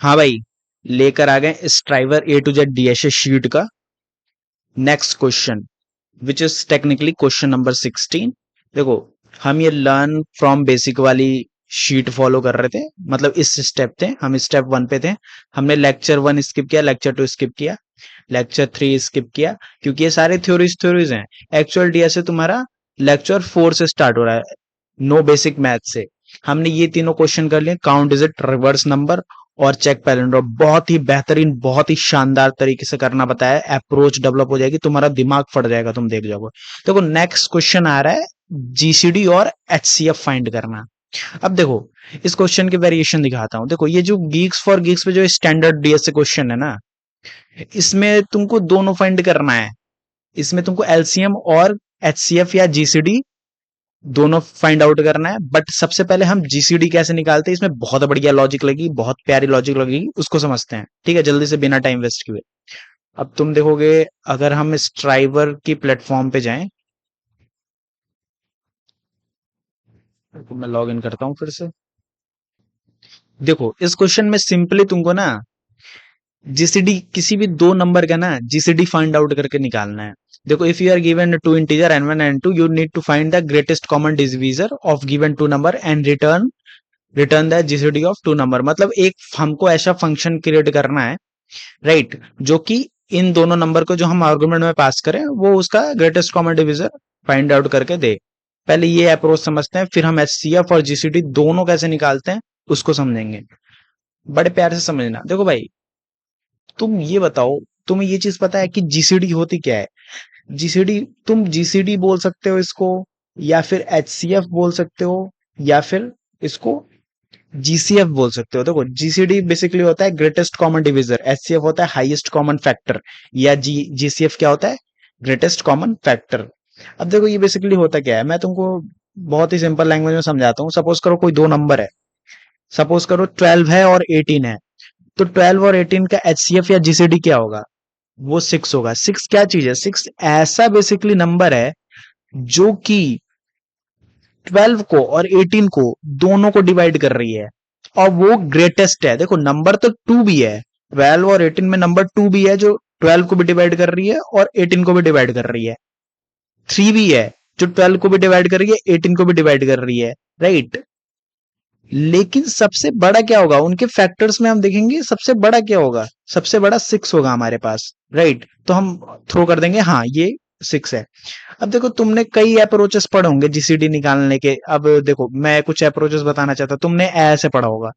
हाँ भाई, लेकर आ गए Striver A to Z DSA sheet का next question, which is technically question number 16। देखो, हम ये लर्न फ्रॉम बेसिक वाली शीट फॉलो कर रहे थे, मतलब इस स्टेप थे, हम स्टेप 1 पे थे। हमने लेक्चर 1 स्किप किया, लेक्चर 2 स्किप किया, लेक्चर 3 स्किप किया, क्योंकि ये सारे थ्योरीज हैं। एक्चुअल डीएसए तुम्हारा लेक्चर 4 से स्टार्ट हो रहा है, नो बेसिक मैथ से। हमने ये तीनों क्वेश्चन कर लिए, काउंट डिजिट, रिवर्स नंबर और चेक पैलेंड्रोम। बहुत ही बेहतरीन, बहुत ही शानदार तरीके से करना बताया, अप्रोच डेवलप हो जाएगी, तुम्हारा दिमाग फट जाएगा, तुम देख जाओगे। देखो नेक्स्ट क्वेश्चन आ रहा है, जीसीडी और एचसीएफ फाइंड करना। अब देखो, इस क्वेश्चन के वेरिएशन दिखाता हूं। देखो, ये जो गीक्स फॉर गीक्स पे जो स्टैंडर्ड डीएसए क्वेश्चन है ना, इसमें तुमको दोनों फाइंड करना है। इसमें तुमको एलसीएम और एचसीएफ या जीसीडी दोनों फाइंड आउट करना है। बट सबसे पहले हम जीसीडी कैसे निकालते हैं, इसमें बहुत बढ़िया लॉजिक लगी, बहुत प्यारी लॉजिक लगेगी, उसको समझते हैं। ठीक है, जल्दी से, बिना टाइम वेस्ट किए। अब तुम देखोगे, अगर हम स्ट्राइवर की प्लेटफॉर्म पे जाएं, तो मैं लॉग इन करता हूं फिर से। देखो, इस क्वेश्चन में सिंपली तुमको ना जीसीडी किसी भी दो नंबर का ना जीसीडी फाइंड आउट करके निकालना है। देखो, if you are given two integer n1 n2, you need to find the greatest common divisor of given two number and return the GCD of two number. मतलब एक हमको ऐसा फंक्शन क्रिएट करना है, राइट, जो कि इन दोनों नंबर को जो हम आर्गुमेंट में पास करें, वो उसका greatest common divisor find out करके दे। पहले ये अप्रोच समझते हैं, फिर हम एचसीएफ और जीसीडी दोनों कैसे निकालते हैं उसको समझेंगे। बड़े प्यार से समझना। देखो भाई, तुम ये बताओ, तुम्हें ये चीज पता है कि जीसीडी होती क्या है? जीसीडी, तुम जीसीडी बोल सकते हो इसको, या फिर एचसीएफ बोल सकते हो, या फिर इसको जीसीएफ बोल सकते हो। देखो, जीसीडी बेसिकली होता है ग्रेटेस्ट कॉमन डिविजर, एचसीएफ होता है हाईएस्ट कॉमन फैक्टर, या जीसीएफ क्या होता है? Greatest common factor. अब देखो, ये बेसिकली होता क्या है, मैं तुमको बहुत ही सिंपल लैंग्वेज में समझाता हूँ। सपोज करो कोई दो नंबर है, सपोज करो 12 है और 18 है, तो 12 और 18 का एचसीएफ या जीसीडी क्या होगा? वो 6 होगा। 6 क्या चीज है? 6 ऐसा बेसिकली नंबर है जो कि 12 को और 18 को दोनों को डिवाइड कर रही है, और वो ग्रेटेस्ट है। देखो, नंबर तो 2 भी है, 12 और 18 में नंबर 2 भी है जो 12 को भी डिवाइड कर रही है और 18 को भी डिवाइड कर रही है। 3 भी है जो 12 को भी डिवाइड कर रही है, 18 को भी डिवाइड कर रही है, राइट। लेकिन सबसे बड़ा क्या होगा उनके फैक्टर्स में? हम देखेंगे सबसे बड़ा क्या होगा, सबसे बड़ा 6 होगा हमारे पास, राइट। तो हम थ्रो कर देंगे, हाँ ये 6 है। अब देखो, तुमने कई अप्रोचेस पढ़े होंगे जीसीडी निकालने के। अब देखो, मैं कुछ अप्रोचेस बताना चाहता हूं। तुमने ऐसे पढ़ा होगा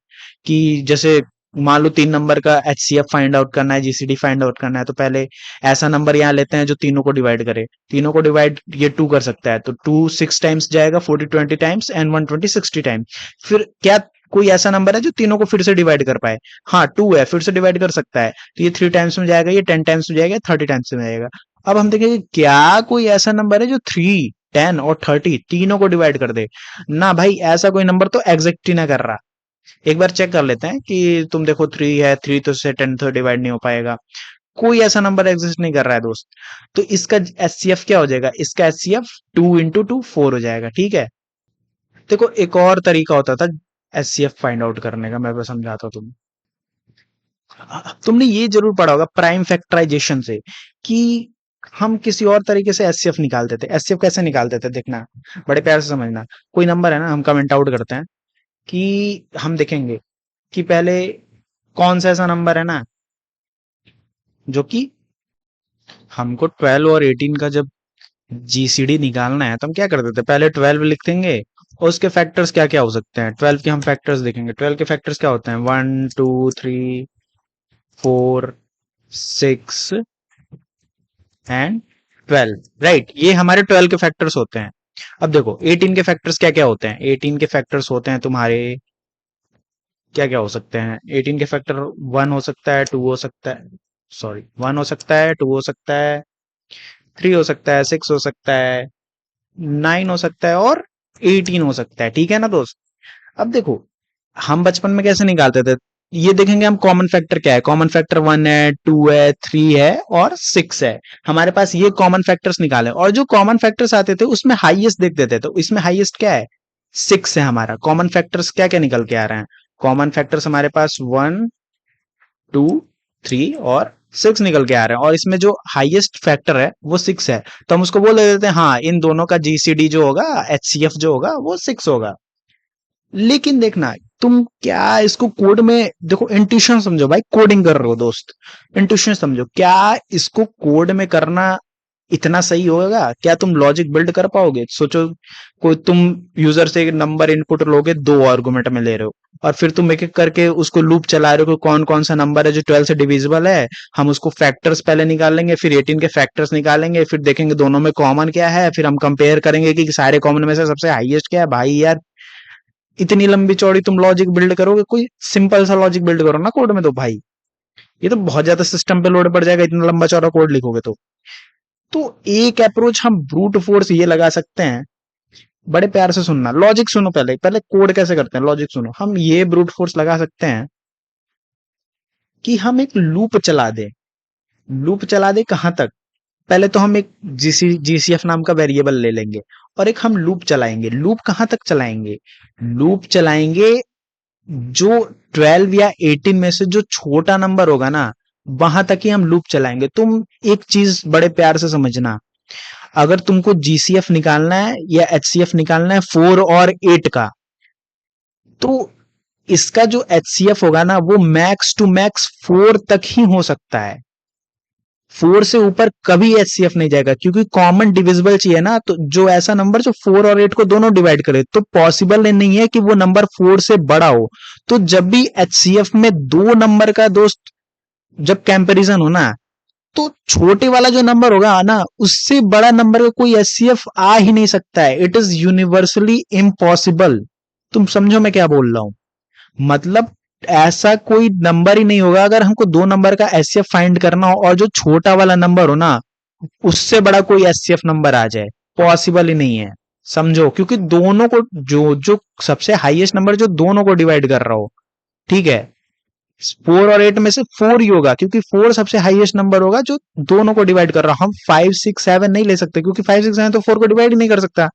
कि जैसे मान लो 3 नंबर का एचसीएफ फाइंड आउट करना है, जीसीडी फाइंड आउट करना है, तो पहले ऐसा नंबर यहाँ लेते हैं जो तीनों को डिवाइड करे। तीनों को डिवाइड ये 2 कर सकता है, तो 2 6 टाइम्स जाएगा, 40 20 टाइम्स, एंड 120 60 टाइम्स। फिर क्या कोई ऐसा नंबर है जो तीनों को फिर से डिवाइड कर पाए? हाँ, 2 है, फिर से डिवाइड कर सकता है, तो ये 3 टाइम्स में जाएगा, ये 10 टाइम्स में जाएगा, 30 टाइम्स में जाएगा। अब हम देखेंगे क्या कोई ऐसा नंबर है जो 3 10 और 30 तीनों को डिवाइड कर दे? ना भाई, ऐसा कोई नंबर तो एग्जैक्ट ही ना कर रहा। एक बार चेक कर लेते हैं कि तुम देखो 3 है, 3 तो से 10 तो डिवाइड नहीं हो पाएगा। कोई ऐसा नंबर एग्जिस्ट नहीं कर रहा है दोस्त। तो इसका एचसीएफ क्या हो जाएगा? इसका एचसीएफ 2 इंटू 2 4 हो जाएगा, ठीक है। देखो, एक और तरीका होता था एचसीएफ फाइंड आउट करने का, मैं बस समझाता हूँ तुमने ये जरूर पढ़ा होगा प्राइम फैक्टराइजेशन से, कि हम किसी और तरीके से एचसीएफ निकालते थे। एचसीएफ कैसे निकालते थे, देखना, बड़े प्यार से समझना। कोई नंबर है ना, हम कमेंट आउट करते हैं कि हम देखेंगे कि पहले कौन सा ऐसा नंबर है ना जो कि हमको 12 और 18 का जब जीसीडी निकालना है, तो हम क्या करते थे, पहले 12 लिख देंगे और उसके फैक्टर्स क्या क्या हो सकते हैं। 12 के हम फैक्टर्स देखेंगे। 12 के फैक्टर्स क्या होते हैं? 1 2 3 4 6 एंड 12, राइट। ये हमारे 12 के फैक्टर्स होते हैं। अब देखो, 18 के फैक्टर्स क्या क्या होते हैं? 18 के फैक्टर्स होते हैं तुम्हारे, क्या क्या हो सकते हैं? 18 के फैक्टर 1 हो सकता है, 2 हो सकता है, सॉरी 1 हो सकता है, 2 हो सकता है, 3 हो सकता है, 6 हो सकता है, 9 हो सकता है, और 18 हो सकता है, ठीक है ना दोस्त। अब देखो, हम बचपन में कैसे निकालते थे, ये देखेंगे हम कॉमन फैक्टर क्या है। कॉमन फैक्टर 1 है, 2 है, 3 है और 6 है। हमारे पास ये कॉमन फैक्टर्स निकाले, और जो कॉमन फैक्टर्स आते थे उसमें हाईएस्ट देख देते, तो इसमें हाईएस्ट क्या है? 6 है हमारा। कॉमन फैक्टर्स क्या क्या निकल के आ रहे हैं? कॉमन फैक्टर्स हमारे पास 1 2, 3 और 6 निकल के आ रहे हैं, और इसमें जो हाईएस्ट फैक्टर है वो 6 है, तो हम उसको बोल देते हैं हाँ इन दोनों का जीसीडी जो होगा, एचसीएफ जो होगा वो 6 होगा। लेकिन देखना, तुम क्या इसको कोड में देखो, इंट्यूशन समझो भाई, कोडिंग कर रहे हो दोस्त, इंट्यूशन समझो, क्या इसको कोड में करना इतना सही होगा? क्या तुम लॉजिक बिल्ड कर पाओगे? सोचो, कोई तुम यूजर से नंबर इनपुट लोगे, 2 आर्गुमेंट में ले रहे हो, और फिर तुम एक एक करके उसको लूप चला रहे हो कि कौन कौन सा नंबर है जो 12 से डिविजिबल है, हम उसको फैक्टर्स पहले निकाल लेंगे, फिर 18 के फैक्टर्स निकालेंगे, फिर देखेंगे दोनों में कॉमन क्या है, फिर हम कंपेयर करेंगे कि सारे कॉमन में से सबसे हाईएस्ट क्या है। भाई यार, इतनी लंबी चौड़ी तुम लॉजिक बिल्ड करोगे? कोई सिंपल सा लॉजिक बिल्ड करो ना कोड में, तो भाई ये तो बहुत ज्यादा सिस्टम पे लोड पड़ जाएगा, इतना लंबा चौड़ा कोड लिखोगे तो एक अप्रोच हम ब्रूट फोर्स ये लगा सकते हैं। बड़े प्यार से सुनना, लॉजिक सुनो, पहले पहले कोड कैसे करते हैं, लॉजिक सुनो। हम ये ब्रूट फोर्स लगा सकते हैं कि हम एक लूप चला दे। लूप चला दे कहां तक? पहले तो हम एक जीसीएफ नाम का वेरिएबल ले लेंगे, और एक हम लूप चलाएंगे। लूप कहां तक चलाएंगे? लूप चलाएंगे जो 12 या 18 में से जो छोटा नंबर होगा ना, वहां तक ही हम लूप चलाएंगे। तुम एक चीज बड़े प्यार से समझना, अगर तुमको जीसीएफ निकालना है या एचसीएफ निकालना है 4 और 8 का, तो इसका जो एचसीएफ होगा ना, वो मैक्स टू मैक्स 4 तक ही हो सकता है। 4 से ऊपर कभी एचसीएफ नहीं जाएगा, क्योंकि कॉमन डिविजिबल चाहिए ना, तो जो ऐसा नंबर जो 4 और 8 को दोनों डिवाइड करे, तो पॉसिबल नहीं है कि वो नंबर 4 से बड़ा हो। तो जब भी एचसीएफ में दो नंबर का दोस्त जब कंपैरिजन हो ना, तो छोटे वाला जो नंबर होगा ना, उससे बड़ा नंबर का कोई एचसीएफ आ ही नहीं सकता है। It is universally impossible. तुम समझो मैं क्या बोल रहा हूं? मतलब ऐसा कोई नंबर ही नहीं होगा, अगर हमको दो नंबर का एचसीएफ फाइंड करना हो और जो छोटा वाला नंबर हो ना, उससे बड़ा कोई एचसीएफ नंबर आ जाए, पॉसिबल ही नहीं है। समझो, क्योंकि दोनों को जो जो सबसे हाईएस्ट नंबर जो दोनों को डिवाइड कर रहा हो, ठीक है, 4 और 8 में से 4 ही होगा, क्योंकि 4 सबसे हाईएस्ट नंबर होगा जो दोनों को डिवाइड कर रहा हूं। हम 5 6 7 नहीं ले सकते, क्योंकि 5 6 7 तो 4 को डिवाइड ही नहीं कर सकता।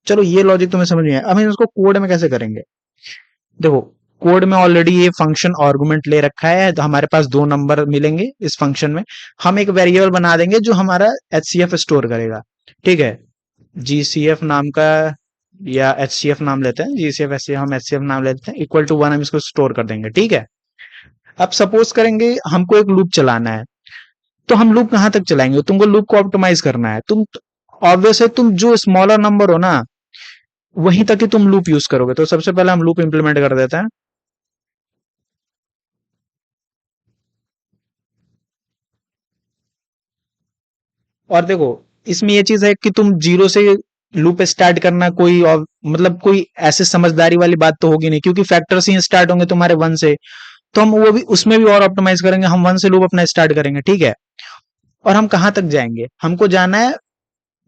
चलो ये लॉजिक तुम्हें समझ में आया। अब हम इसको कोड में कैसे करेंगे? देखो, कोड में ऑलरेडी ये फंक्शन आर्गुमेंट ले रखा है, तो हमारे पास दो नंबर मिलेंगे इस फंक्शन में। हम एक वेरिएबल बना देंगे जो हमारा एचसीएफ स्टोर करेगा, ठीक है, जीसीएफ नाम का, या एचसीएफ नाम लेते हैं, जीसीएफ एचसीएफ, हम एचसीएफ नाम लेते हैं, इक्वल टू 1 हम इसको स्टोर कर देंगे, ठीक है। अब सपोज करेंगे हमको एक लूप चलाना है, तो हम लूप कहां तक चलाएंगे? तुमको लूप को ऑप्टिमाइज करना है। तुम ऑब्वियस है, तुम जो स्मॉलर नंबर हो ना, वहीं तक ही तुम लूप यूज करोगे। तो सबसे पहले हम लूप इंप्लीमेंट कर देते हैं। और देखो, इसमें ये चीज है कि तुम जीरो से लूप स्टार्ट करना कोई और मतलब कोई ऐसे समझदारी वाली बात तो होगी नहीं, क्योंकि फैक्टर्स ही स्टार्ट होंगे तुम्हारे 1 से। तो हम वो भी उसमें भी और ऑप्टिमाइज करेंगे, हम 1 से लूप अपना स्टार्ट करेंगे, ठीक है। और हम कहां तक जाएंगे? हमको जाना है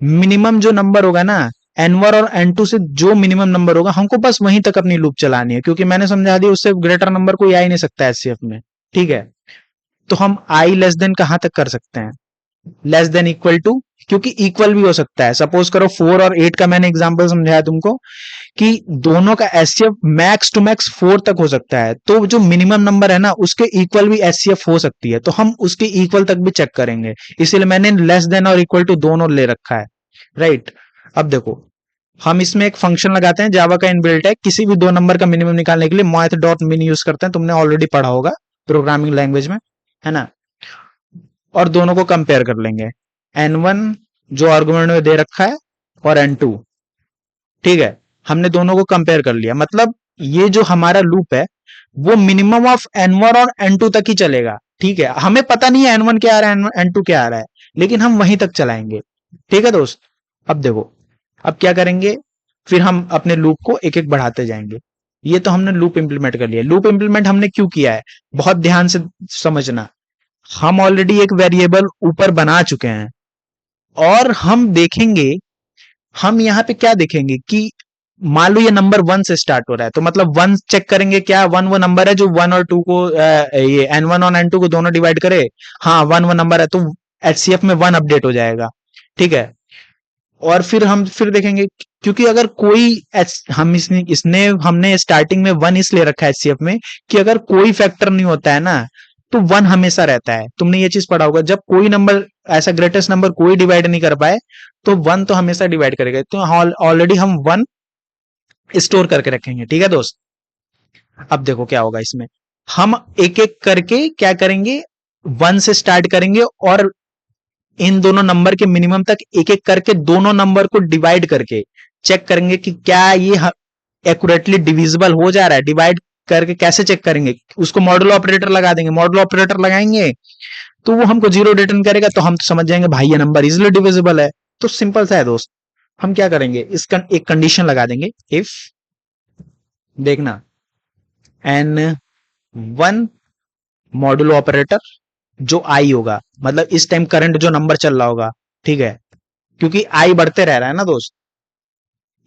मिनिमम जो नंबर होगा ना, एन1 और एन2 से जो मिनिमम नंबर होगा, हमको बस वहीं तक अपनी लूप चलानी है, क्योंकि मैंने समझा दिया उससे ग्रेटर नंबर कोई आ ही नहीं सकता एचसीएफ में, ठीक है। तो हम आई लेस देन कहां तक कर सकते हैं? लेस देन इक्वल टू, क्योंकि इक्वल भी हो सकता है। सपोज करो 4 और 8 का मैंने एग्जांपल समझाया तुमको कि दोनों का एचसीएफ मैक्स टू मैक्स 4 तक हो सकता है, तो जो मिनिमम नंबर है ना, उसके इक्वल भी एचसीएफ हो सकती है, तो हम उसके इक्वल तक भी चेक करेंगे। इसीलिए मैंने लेस देन और इक्वल टू दोनों ले रखा है, राइट। अब देखो, हम इसमें एक फंक्शन लगाते हैं, जावा का इनबिल्ट है, किसी भी दो नंबर का मिनिमम निकालने के लिए math डॉट min यूज करते हैं, तुमने ऑलरेडी पढ़ा होगा प्रोग्रामिंग लैंग्वेज में, है ना। और दोनों को कंपेयर कर लेंगे, n1 जो आर्गुमेंट में दे रखा है और n2, ठीक है। हमने दोनों को कंपेयर कर लिया, मतलब ये जो हमारा लूप है वो मिनिमम ऑफ n1 और n2 तक ही चलेगा, ठीक है। हमें पता नहीं है n1 क्या आ रहा है, n2 क्या आ रहा है, लेकिन हम वहीं तक चलाएंगे, ठीक है दोस्त। अब देखो, अब क्या करेंगे, फिर हम अपने लूप को एक एक बढ़ाते जाएंगे। ये तो हमने लूप इंप्लीमेंट कर लिया। लूप इंप्लीमेंट हमने क्यों किया है, बहुत ध्यान से समझना। हम ऑलरेडी एक वेरिएबल ऊपर बना चुके हैं, और हम देखेंगे, हम यहाँ पे क्या देखेंगे कि मान लो ये नंबर 1 से स्टार्ट हो रहा है, तो मतलब 1 चेक करेंगे, क्या 1 वो नंबर है जो 1 और 2 को ये n1 और n2 को दोनों डिवाइड करे? हाँ, 1 वो नंबर है, तो एचसीएफ में 1 अपडेट हो जाएगा, ठीक है। और फिर हम फिर देखेंगे, क्योंकि अगर कोई हम इसने हमने स्टार्टिंग में 1 इसलिए रखा है एचसीएफ में कि अगर कोई फैक्टर नहीं होता है ना, तो 1 हमेशा रहता है। तुमने ये चीज पढ़ा होगा, जब कोई नंबर ऐसा ग्रेटेस्ट नंबर कोई डिवाइड नहीं कर पाए तो 1 तो हमेशा डिवाइड करेगा। तो ऑलरेडी हम 1 स्टोर करके रखेंगे, ठीक है दोस्त। अब देखो क्या होगा इसमें, हम एक एक करके क्या करेंगे, 1 से स्टार्ट करेंगे और इन दोनों नंबर के मिनिमम तक एक एक करके दोनों नंबर को डिवाइड करके चेक करेंगे कि क्या ये एक्यूरेटली डिविजिबल हो जा रहा है। डिवाइड करके कैसे चेक करेंगे, उसको मॉडुलो ऑपरेटर लगा देंगे। मॉडुलो ऑपरेटर लगाएंगे तो वो हमको 0 रिटर्न करेगा, तो हम तो समझ जाएंगे भाई ये नंबर इजिली डिविजिबल है। तो सिंपल सा है दोस्त। हम क्या करेंगे, इसका एक कंडीशन लगा देंगे, इफ देखना n1 मॉडुलो ऑपरेटर जो आई होगा, मतलब इस टाइम करंट जो नंबर चल रहा होगा, ठीक है, क्योंकि आई बढ़ते रह रहा है ना दोस्त,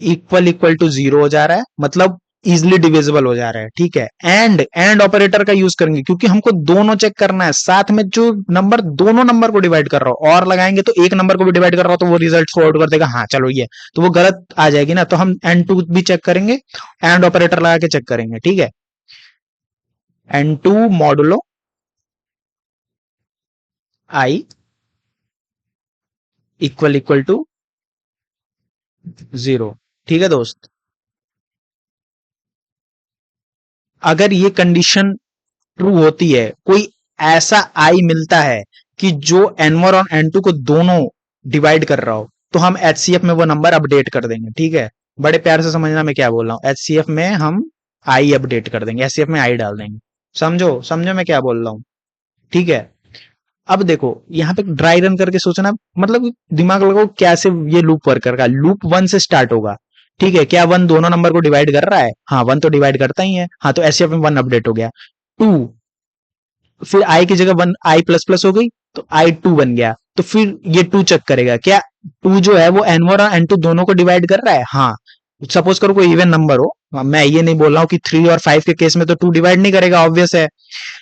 इक्वल इक्वल टू 0 हो जा रहा है, मतलब इजिली डिविजिबल हो जा रहा है, ठीक है। एंड ऑपरेटर का यूज करेंगे क्योंकि हमको दोनों चेक करना है, साथ में जो नंबर दोनों नंबर को डिवाइड कर रहा हो और लगाएंगे तो एक नंबर को भी डिवाइड कर रहा हो तो वो रिजल्ट को आउट कर देगा, हाँ चलो ये तो वो गलत आ जाएगी ना, तो हम n2 भी चेक करेंगे, एंड ऑपरेटर लगा के चेक करेंगे, ठीक है। n2 modulo I equal equal to 0, ठीक है दोस्त। अगर ये कंडीशन ट्रू होती है, कोई ऐसा आई मिलता है कि जो n1 और n2 को दोनों डिवाइड कर रहा हो, तो हम HCF में वो नंबर अपडेट कर देंगे, ठीक है। बड़े प्यार से समझना मैं क्या बोल रहा हूँ, HCF में हम आई अपडेट कर देंगे, HCF में आई डाल देंगे। समझो समझो मैं क्या बोल रहा हूँ, ठीक है। अब देखो यहाँ पे ड्राई रन करके सोचना, मतलब दिमाग लगाओ कैसे ये लूप वर्क करेगा। लूप 1 से स्टार्ट होगा, ठीक है। क्या 1 दोनों नंबर को डिवाइड कर रहा है, हाँ 1 तो डिवाइड करता ही है, हाँ तो एचसीएफ में 1 अपडेट हो गया। 2, फिर आई की जगह 1 आई प्लस प्लस हो गई तो i2 बन गया, तो फिर ये 2 चेक करेगा क्या 2 जो है वो n1 और n2 दोनों को डिवाइड कर रहा है, हाँ। सपोज करो कोई इवन नंबर हो, मैं ये नहीं बोल रहा हूँ कि 3 और 5 के केस में तो 2 डिवाइड नहीं करेगा, ऑब्वियस है,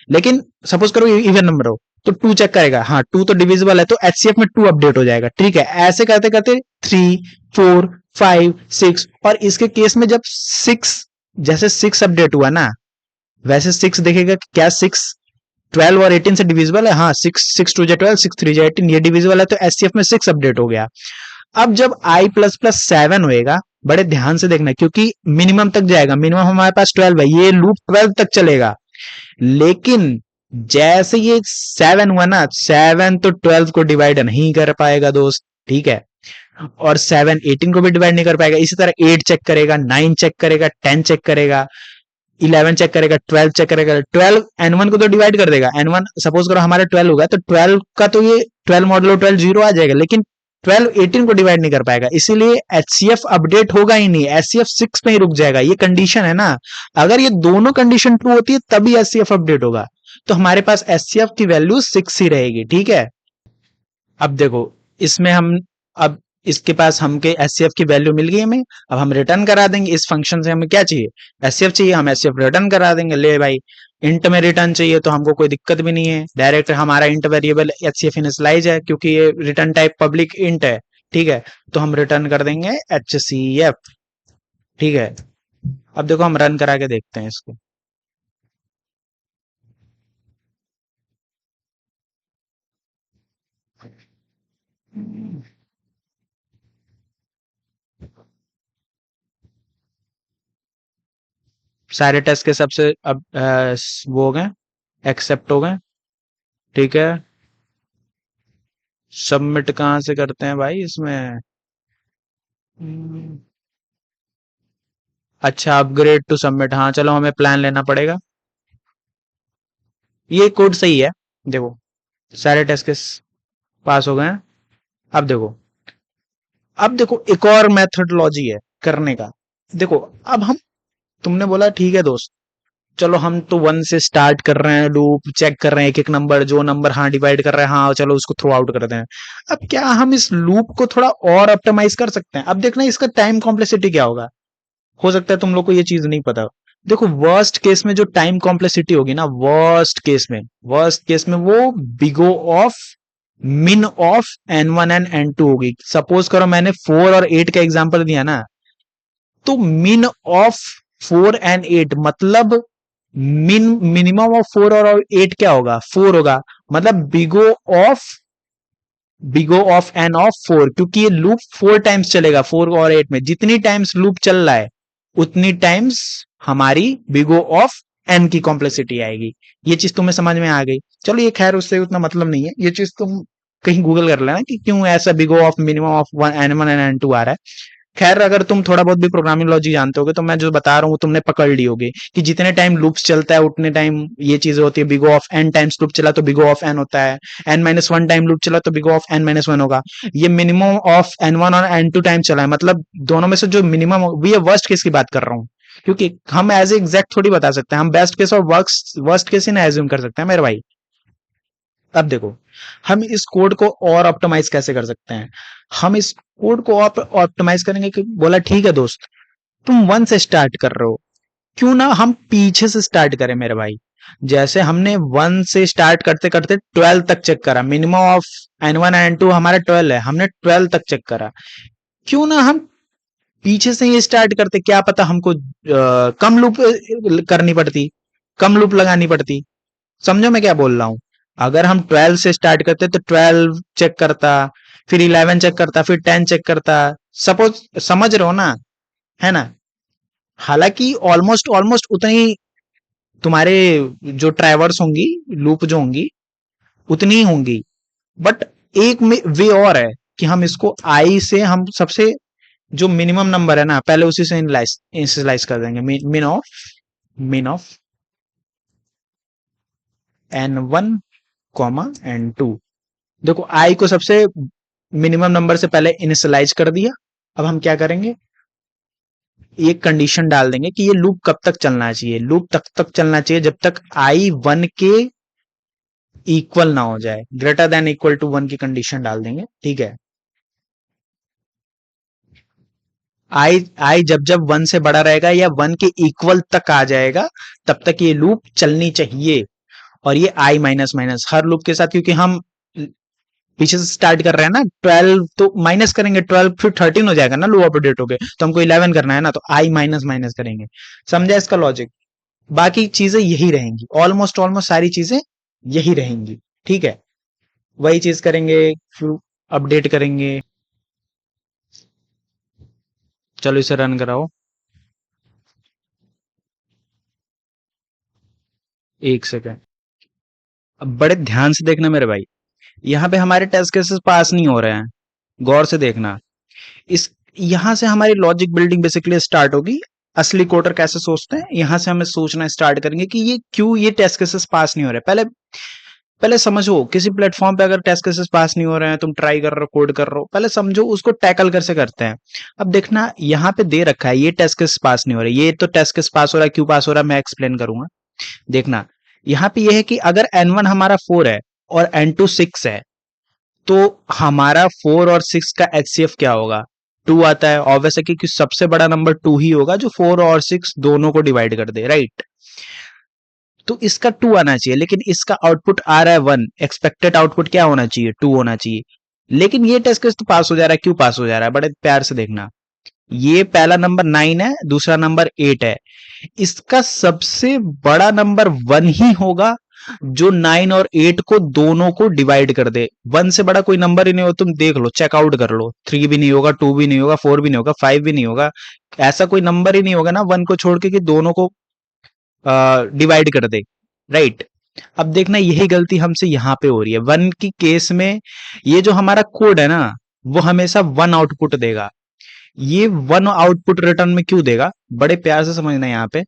लेकिन सपोज करो इवन नंबर हो तो 2 चेक करेगा, हाँ 2 तो डिविजिबल है, तो एचसीएफ में 2 अपडेट हो जाएगा, ठीक है। ऐसे करते करते 3, 4, 5, 6, और इसके केस में जब 6, जैसे 6 अपडेट हुआ ना, वैसे 6 देखेगा कि क्या 6 12 और 18 से डिविजिबल है, हाँ 6 2 12, 6 3 18 ये डिविजिबल है, तो एचसीएफ में 6 अपडेट हो गया। अब जब i प्लस प्लस 7 होएगा, बड़े ध्यान से देखना क्योंकि मिनिमम तक जाएगा, मिनिमम हमारे पास 12 है, ये लूप 12 तक चलेगा, लेकिन जैसे ये 7 हुआ ना, 7 तो 12 को डिवाइड नहीं कर पाएगा दोस्त, ठीक है। और 7 18 को भी डिवाइड नहीं कर पाएगा। इसी तरह 8 चेक करेगा, 9 चेक करेगा, 10 चेक करेगा, 11 चेक करेगा, 12 चेक करेगा। 12 n1 को तो डिवाइड कर देगा, n1 सपोज करो हमारा 12 होगा तो 12 का तो ये 12 मॉडल 12 0 आ जाएगा, लेकिन 12 18 को डिवाइड नहीं कर पाएगा, इसीलिए एचसीएफ अपडेट होगा ही नहीं, एचसीएफ 6 पे ही रुक जाएगा। ये कंडीशन है ना, अगर ये दोनों कंडीशन ट्रू होती है तभी एचसीएफ अपडेट होगा, तो हमारे पास एचसीएफ की वैल्यू 6 ही रहेगी, ठीक है। अब देखो इसमें हम, अब इसके पास हमके एचसीएफ की वैल्यू मिल गई हमें, अब हम रिटर्न करा देंगे। इस फंक्शन से हमें क्या चाहिए, एचसीएफ चाहिए, हम एचसीएफ रिटर्न करा देंगे। ले भाई इंट में रिटर्न चाहिए तो हमको कोई दिक्कत भी नहीं है, डायरेक्ट हमारा इंट वेरिएबल एचसीएफ इनिशियलाइज है क्योंकि ये रिटर्न टाइप पब्लिक इंट है, ठीक है। तो हम रिटर्न कर देंगे एचसीएफ, ठीक है। अब देखो हम रन करा के देखते हैं इसको। सारे टेस्ट के सबसे अब वो हो गए, एक्सेप्ट हो गए, ठीक है। सबमिट कहाँ से करते हैं भाई इसमें, अच्छा अपग्रेड टू सबमिट, हाँ चलो हमें प्लान लेना पड़ेगा। ये कोड सही है, देखो सारे टेस्ट के पास हो गए हैं। अब देखो, अब देखो एक और मेथडोलॉजी है करने का। देखो अब हम, तुमने बोला ठीक है दोस्त, चलो हम तो 1 से स्टार्ट कर रहे हैं, लूप चेक कर रहे हैं, एक एक नंबर जो नंबर हाँ डिवाइड कर रहे हैं, हाँ चलो उसको थ्रो आउट करते हैं। अब क्या हम इस लूप को थोड़ा और ऑप्टिमाइज कर सकते हैं? अब देखना इसका टाइम कॉम्प्लेक्सिटी क्या होगा, हो सकता है तुम लोग को ये चीज नहीं पता। देखो वर्स्ट केस में जो टाइम कॉम्प्लेक्सिटी होगी ना, वर्स्ट केस में वो बिगो ऑफ मिन ऑफ n1 एंड n2 होगी। सपोज करो मैंने 4 और 8 का एग्जांपल दिया ना, तो मिन ऑफ 4 एंड 8 मतलब मिनिमम ऑफ 4 और 8 क्या होगा? 4 होगा, मतलब big O of N of 4, क्योंकि ये लूप 4 टाइम्स चलेगा, 4 और 8 में जितनी टाइम्स लूप चल रहा है उतनी टाइम्स हमारी बिग ओ ऑफ एन की कॉम्प्लेक्सिटी आएगी। ये चीज तुम्हें समझ में आ गई? चलो ये खैर उससे उतना मतलब नहीं है, ये चीज तुम कहीं गूगल कर लेना कि क्यों ऐसा big O of minimum of N one and N two आ रहा है। खैर अगर तुम थोड़ा बहुत भी प्रोग्रामिंग लॉजिक जानते होगे तो मैं जो बता रहा हूँ वो तुमने पकड़ ली होगी कि जितने टाइम लूप्स चलता है उतने टाइम ये चीजें होती है। Big of n times loop चला तो बिग ऑफ एन होता है, n minus one time loop चला तो big of n minus one होगा। ये मिनिमम ऑफ एन वन और एन टू टाइम चला है, मतलब दोनों में से जो मिनिमम, ये वर्स्ट केस की बात कर रहा हूँ, क्योंकि हम एज एग्जैक्ट थोड़ी बता सकते हैं, हम बेस्ट केस और वर्स्ट केस ही ना एज्यूम कर सकते हैं मेरे भाई। अब देखो हम इस कोड को और ऑप्टिमाइज कैसे कर सकते हैं। हम इस कोड को ऑप्टिमाइज करेंगे कि बोला ठीक है दोस्त, तुम वन से स्टार्ट कर रहे हो, क्यों ना हम पीछे से स्टार्ट करें मेरे भाई। जैसे हमने वन से स्टार्ट करते करते 12 तक चेक करा, minimum of N one n two हमारा 12 है, हमने 12 तक चेक करा, क्यों ना हम पीछे से ही स्टार्ट करते, क्या पता हमको कम लूप करनी पड़ती, कम लूप लगानी पड़ती। समझो मैं क्या बोल रहा हूं? अगर हम 12 से स्टार्ट करते तो 12 चेक करता, फिर 11 चेक करता, फिर 10 चेक करता। सपोज, समझ रहे हो ना, है ना? हालांकि ऑलमोस्ट ऑलमोस्ट उतनी तुम्हारे जो ट्रैवर्स होंगी, लूप जो होंगी उतनी ही होंगी, बट एक वे और है कि हम इसको आई से हम सबसे जो मिनिमम नंबर है ना पहले उसी से इनिशियलाइज कर देंगे। Min of N one comma n two. देखो आई को सबसे मिनिमम नंबर से पहले इनिशियलाइज कर दिया। अब हम क्या करेंगे, एक कंडीशन डाल देंगे कि ये लूप कब तक चलना चाहिए। लूप तक तक चलना चाहिए जब तक आई वन के इक्वल ना हो जाए, greater than equal to one की कंडीशन डाल देंगे, ठीक है। आई आई जब जब वन से बड़ा रहेगा या वन के इक्वल तक आ जाएगा तब तक ये लूप चलनी चाहिए। और ये आई माइनस माइनस हर लूप के साथ, क्योंकि हम पीछे से स्टार्ट कर रहे हैं ना, 12 तो माइनस करेंगे, 12 फिर 13 हो जाएगा ना लूप अपडेट हो गए, तो हमको 11 करना है ना, तो आई माइनस माइनस करेंगे। समझा इसका लॉजिक? बाकी चीजें यही रहेंगी, ऑलमोस्ट ऑलमोस्ट सारी चीजें यही रहेंगी, ठीक है। वही चीज करेंगे, फिर अपडेट करेंगे। चलो इसे रन कराओ, एक सेकेंड। अब बड़े ध्यान से देखना मेरे भाई, यहाँ पे हमारे टेस्ट केसेस पास नहीं हो रहे हैं, गौर से देखना। इस यहां से हमारी लॉजिक बिल्डिंग बेसिकली स्टार्ट होगी। असली कोडर कैसे सोचते हैं, यहां से हमें सोचना स्टार्ट करेंगे कि ये क्यों ये टेस्ट केसेस पास नहीं हो रहे। पहले पहले समझो, किसी प्लेटफॉर्म पे अगर टेस्ट केसेस पास नहीं हो रहे हैं, तुम ट्राई कर रहे हो, कोड कर रहे हो, पहले समझो उसको टैकल कैसे करते हैं। अब देखना यहाँ पे दे रखा है ये टेस्ट केस पास नहीं हो रहे, ये तो टेस्ट केस पास हो रहा है, क्यों पास हो रहा है मैं एक्सप्लेन करूंगा। देखना यहाँ पे ये है कि अगर एन वन हमारा 4 है और एन टू 6 है, तो हमारा 4 और 6 का एचसीएफ क्या होगा? 2 आता है, ऑब्वियस है क्योंकि सबसे बड़ा नंबर 2 ही होगा जो 4 और 6 दोनों को डिवाइड कर दे, राइट? तो इसका 2 आना चाहिए, लेकिन इसका आउटपुट आ रहा है 1। एक्सपेक्टेड आउटपुट क्या होना चाहिए? 2 होना चाहिए। लेकिन ये टेस्ट केस तो पास हो जा रहा है, क्यों पास हो जा रहा है? बड़े प्यार से देखना, ये पहला नंबर 9 है, दूसरा नंबर 8 है, इसका सबसे बड़ा नंबर 1 ही होगा जो 9 और 8 को दोनों को डिवाइड कर दे। 1 से बड़ा कोई नंबर ही नहीं हो, तुम देख लो, चेकआउट कर लो, 3 भी नहीं होगा, 2 भी नहीं होगा, 4 भी नहीं होगा, 5 भी नहीं होगा, ऐसा कोई नंबर ही नहीं होगा ना 1 को छोड़ के कि दोनों को डिवाइड कर दे, राइट? अब देखना यही गलती हमसे यहां पे हो रही है। 1 की केस में ये जो हमारा कोड है ना, वो हमेशा 1 आउटपुट देगा। ये 1 आउटपुट रिटर्न में क्यों देगा, बड़े प्यार से समझना। यहाँ पे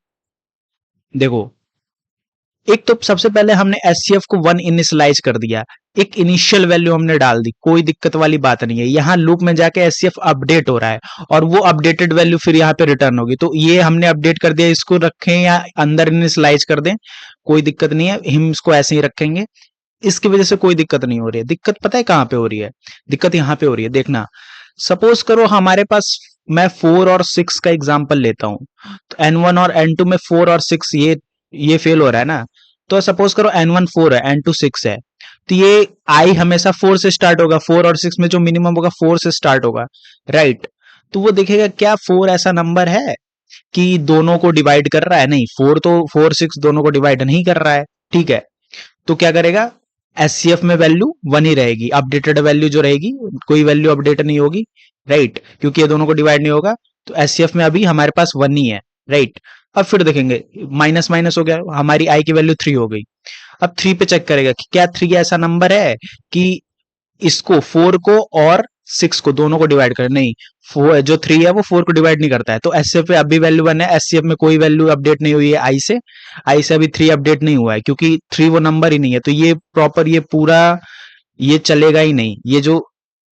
देखो, एक तो सबसे पहले हमने एचसीएफ को 1 इनिशियलाइज कर दिया, एक इनिशियल वैल्यू हमने डाल दी, कोई दिक्कत वाली बात नहीं है। यहाँ लूप में जाके एचसीएफ अपडेट हो रहा है और वो अपडेटेड वैल्यू फिर यहाँ पे रिटर्न होगी, तो ये हमने अपडेट कर दिया, इसको रखें या अंदर इनिशियलाइज कर दें कोई दिक्कत नहीं है, हम इसको ऐसे ही रखेंगे। इसकी वजह से कोई दिक्कत नहीं हो रही है। दिक्कत पता है कहां पे हो रही है? दिक्कत यहाँ पे हो रही है, देखना। सपोज करो हमारे पास, मैं 4 और 6 का एग्जांपल लेता हूं, तो N1 और N2 में 4 और 6 ये फेल हो रहा है ना, तो सपोज करो N1 4 है, N2 6 है, तो ये आई हमेशा 4 से स्टार्ट होगा, 4 और 6 में जो मिनिमम होगा 4 से स्टार्ट होगा, राइट? तो वो देखेगा क्या 4 ऐसा नंबर है कि दोनों को डिवाइड कर रहा है, नहीं, 4 6 दोनों को डिवाइड नहीं कर रहा है, ठीक है। तो क्या करेगा, एचसीएफ में वैल्यू 1 ही रहेगी, अपडेटेड वैल्यू जो रहेगी कोई वैल्यू अपडेट नहीं होगी, राइट, क्योंकि ये दोनों को डिवाइड नहीं होगा। तो एचसीएफ में अभी हमारे पास 1 ही है, राइट। अब फिर देखेंगे, माइनस माइनस हो गया, हमारी आई की वैल्यू 3 हो गई। अब 3 पे चेक करेगा कि क्या 3 ऐसा नंबर है कि इसको 4 को और 6 को दोनों को डिवाइड कर, नहीं, जो 3 है वो 4 को डिवाइड नहीं करता है। तो एचसीएफ पे अभी वैल्यू 1 है, एचसीएफ में कोई वैल्यू अपडेट नहीं हुई है आई से अभी 3 अपडेट नहीं हुआ है, क्योंकि 3 वो नंबर ही नहीं है। तो ये प्रॉपर, ये पूरा, ये चलेगा ही नहीं। ये जो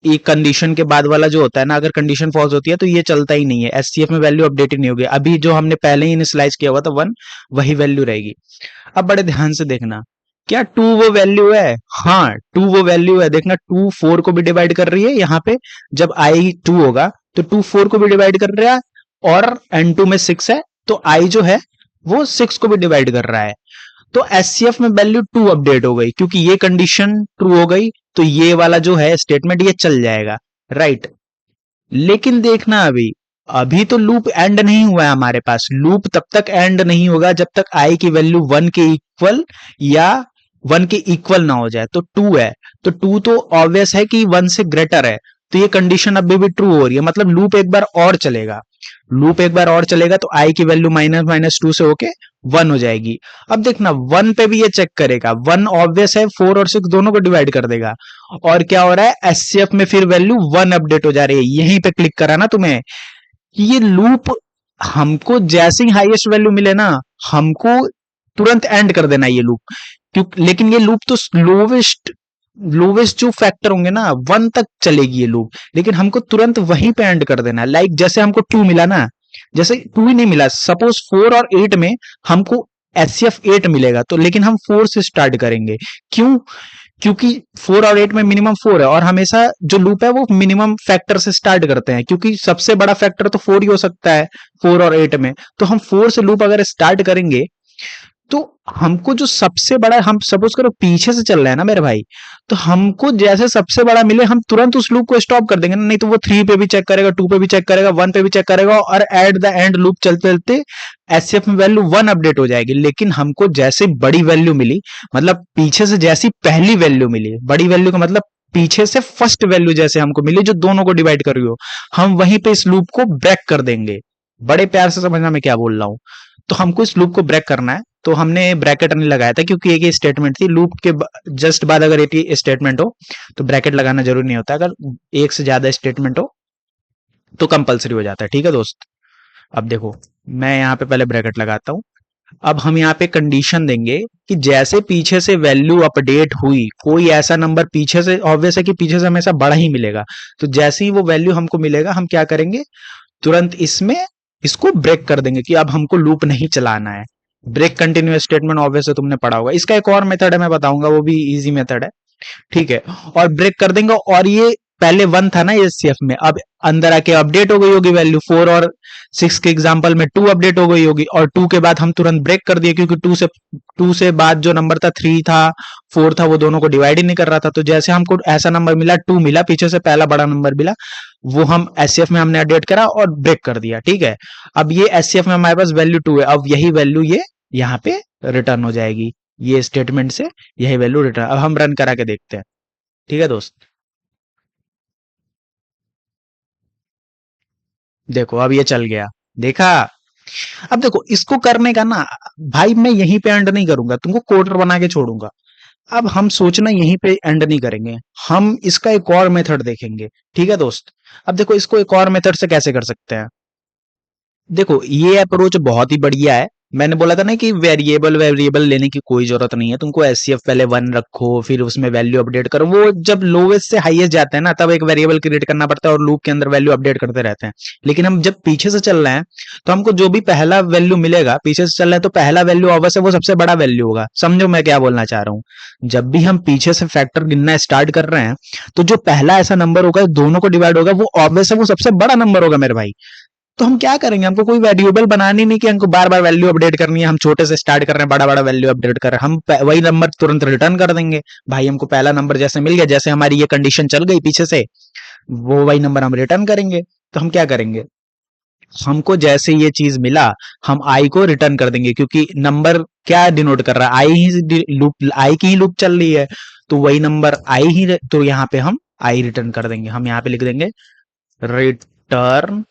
एक कंडीशन के बाद वाला जो होता है ना, अगर कंडीशन फॉल्स होती है तो ये चलता ही नहीं है, एचसीएफ में वैल्यू अपडेट ही नहीं होगी। अभी जो हमने पहले ही इनिशियलाइज किया हुआ था 1, वही वैल्यू रहेगी। अब बड़े ध्यान से देखना, क्या 2 वो वैल्यू है? हाँ, 2 वो वैल्यू है। देखना, 2 4 को भी डिवाइड कर रही है, यहाँ पे जब आई 2 होगा तो 2 4 को भी डिवाइड कर रहा है, और n2 में 6 है, तो आई जो है वो 6 को भी डिवाइड कर रहा है। तो एचसीएफ में वैल्यू 2 अपडेट हो गई, क्योंकि ये कंडीशन ट्रू हो गई, तो ये वाला जो है स्टेटमेंट ये चल जाएगा, राइट। लेकिन देखना, अभी अभी तो लूप एंड नहीं हुआ है हमारे पास। लूप तब तक एंड नहीं होगा जब तक आई की वैल्यू 1 के इक्वल या 1 के इक्वल ना हो जाए। तो 2 है, तो 2 तो ऑब्वियस है कि 1 से ग्रेटर है, तो ये कंडीशन अभी भी ट्रू हो रही है, मतलब लूप एक बार और चलेगा। लूप एक बार और चलेगा तो आई की वैल्यू माइनस माइनस 2 से होके 1 हो जाएगी। अब देखना, 1 पे भी ये चेक करेगा, 1 ऑब्वियस है, 4 और 6 दोनों को डिवाइड कर देगा। और क्या हो रहा है, एचसीएफ में फिर वैल्यू 1 अपडेट हो जा रही है। यहीं पे क्लिक करा ना तुम्हें कि ये लूप, हमको जैसे ही हाईएस्ट वैल्यू मिले ना, हमको तुरंत एंड कर देना ये लूप। क्योंकि लेकिन ये लूप तो लोवेस्ट लोवेस्ट जो फैक्टर होंगे ना 1 तक चलेगी ये लूप, लेकिन हमको तुरंत वहीं पे एंड कर देना है। लाइक जैसे हमको 2 मिला ना, जैसे 2 ही नहीं मिला, सपोज 4 और 8 में हमको एचसीएफ 8 मिलेगा, तो लेकिन हम 4 से स्टार्ट करेंगे। क्यों? क्योंकि 4 और 8 में मिनिमम 4 है, और हमेशा जो लूप है वो मिनिमम फैक्टर से स्टार्ट करते हैं, क्योंकि सबसे बड़ा फैक्टर तो 4 ही हो सकता है 4 और 8 में। तो हम 4 से लूप अगर स्टार्ट करेंगे तो हमको जो सबसे बड़ा, हम सपोज करो पीछे से चल रहा है ना मेरे भाई, तो हमको जैसे सबसे बड़ा मिले हम तुरंत उस लूप को स्टॉप कर देंगे ना, नहीं तो वो 3 पे भी चेक करेगा, 2 पे भी चेक करेगा, 1 पे भी चेक करेगा, और एट द एंड लूप चलते चलते एचसीएफ में वैल्यू 1 अपडेट हो जाएगी। लेकिन हमको जैसे बड़ी वैल्यू मिली, मतलब पीछे से जैसी पहली वैल्यू मिली, बड़ी वैल्यू का मतलब पीछे से फर्स्ट वैल्यू जैसे हमको मिली जो दोनों को डिवाइड कर रही हो, हम वहीं पे इस लूप को ब्रेक कर देंगे। बड़े प्यार से समझना मैं क्या बोल रहा हूं। तो हमको इस लूप को ब्रेक करना है, तो हमने ब्रैकेट नहीं लगाया था, क्योंकि एक ही स्टेटमेंट थी। लूप के जस्ट बाद अगर एक ही स्टेटमेंट हो तो ब्रैकेट लगाना जरूरी नहीं होता, अगर एक से ज्यादा स्टेटमेंट हो तो कंपलसरी हो जाता है, ठीक है दोस्त। अब देखो, मैं यहाँ पे पहले ब्रैकेट लगाता हूँ। अब हम यहाँ पे कंडीशन देंगे कि जैसे पीछे से वैल्यू अपडेट हुई, कोई ऐसा नंबर पीछे से, ऑब्वियस है कि पीछे से हमेशा बड़ा ही मिलेगा, तो जैसे ही वो वैल्यू हमको मिलेगा हम क्या करेंगे, तुरंत इसमें इसको ब्रेक कर देंगे कि अब हमको लूप नहीं चलाना है। ब्रेक कंटिन्यूअस स्टेटमेंट ऑब्वियस है तुमने पढ़ा होगा, इसका एक और मेथड है मैं बताऊंगा, वो भी इजी मेथड है, ठीक है। और ब्रेक कर देंगे, और ये पहले 1 था ना एचसीएफ में, अब अंदर आके अपडेट हो गई होगी वैल्यू, 4 और 6 के एग्जांपल में 2 अपडेट हो गई होगी, और 2 के बाद हम तुरंत ब्रेक कर दिए, क्योंकि 2 से बाद जो नंबर था 3 था 4 था, वो दोनों को डिवाइड ही नहीं कर रहा था। तो जैसे हमको ऐसा नंबर मिला 2 मिला, पीछे से पहला बड़ा नंबर मिला, वो हम एचसीएफ में हमने अपडेट करा और ब्रेक कर दिया, ठीक है। अब ये एचसीएफ में हमारे पास वैल्यू 2 है, अब यही वैल्यू ये यहाँ पे रिटर्न हो जाएगी, ये स्टेटमेंट से यही वैल्यू रिटर्न। अब हम रन करा के देखते हैं, ठीक है दोस्त। देखो अब ये चल गया, देखा। अब देखो इसको करने का ना भाई, मैं यहीं पे एंड नहीं करूंगा, तुमको कोडर बना के छोड़ूंगा। अब हम सोचना यहीं पे एंड नहीं करेंगे, हम इसका एक और मेथड देखेंगे, ठीक है दोस्त। अब देखो इसको एक और मेथड से कैसे कर सकते हैं। देखो ये अप्रोच बहुत ही बढ़िया है। मैंने बोला था ना कि वेरिएबल वेरिएबल लेने की कोई जरूरत नहीं है, तुमको एचसीएफ पहले 1 रखो, फिर उसमें वैल्यू अपडेट करो। वो जब लोवेस्ट से हाईएस्ट जाते हैं ना, तब एक वेरिएबल क्रिएट करना पड़ता है और लूप के अंदर वैल्यू अपडेट करते रहते हैं। लेकिन हम जब पीछे से चल रहे हैं, तो हमको जो भी पहला वैल्यू मिलेगा, पीछे से चल रहा है तो पहला वैल्यू अवश्य वो सबसे बड़ा वैल्यू होगा। समझो मैं क्या बोलना चाह रहा हूँ। जब भी हम पीछे से फैक्टर गिनना स्टार्ट कर रहे हैं, तो जो पहला ऐसा नंबर होगा दोनों को डिवाइड होगा, वो ऑब्वियस है वो सबसे बड़ा नंबर होगा मेरे भाई। तो हम क्या करेंगे, हमको कोई वेरिएबल बनानी नहीं कि हमको बार बार वैल्यू अपडेट करनी है। हम छोटे से स्टार्ट कर रहे हैं, बड़ा बड़ा वैल्यू अपडेट कर रहे हैं, हम वही नंबर तुरंत रिटर्न कर देंगे। भाई हमको पहला नंबर जैसे मिल गया, जैसे हमारी ये कंडीशन चल गई पीछे से, वो वही नंबर हम रिटर्न करेंगे। तो हम क्या करेंगे, हमको जैसे ये चीज मिला, हम आई को रिटर्न कर देंगे, क्योंकि नंबर क्या डिनोट कर रहा है, आई ही लूप, आई की ही लूप चल रही है, तो वही नंबर आई ही, तो यहाँ पे हम आई रिटर्न कर देंगे। हम यहाँ पे लिख देंगे रिटर्न,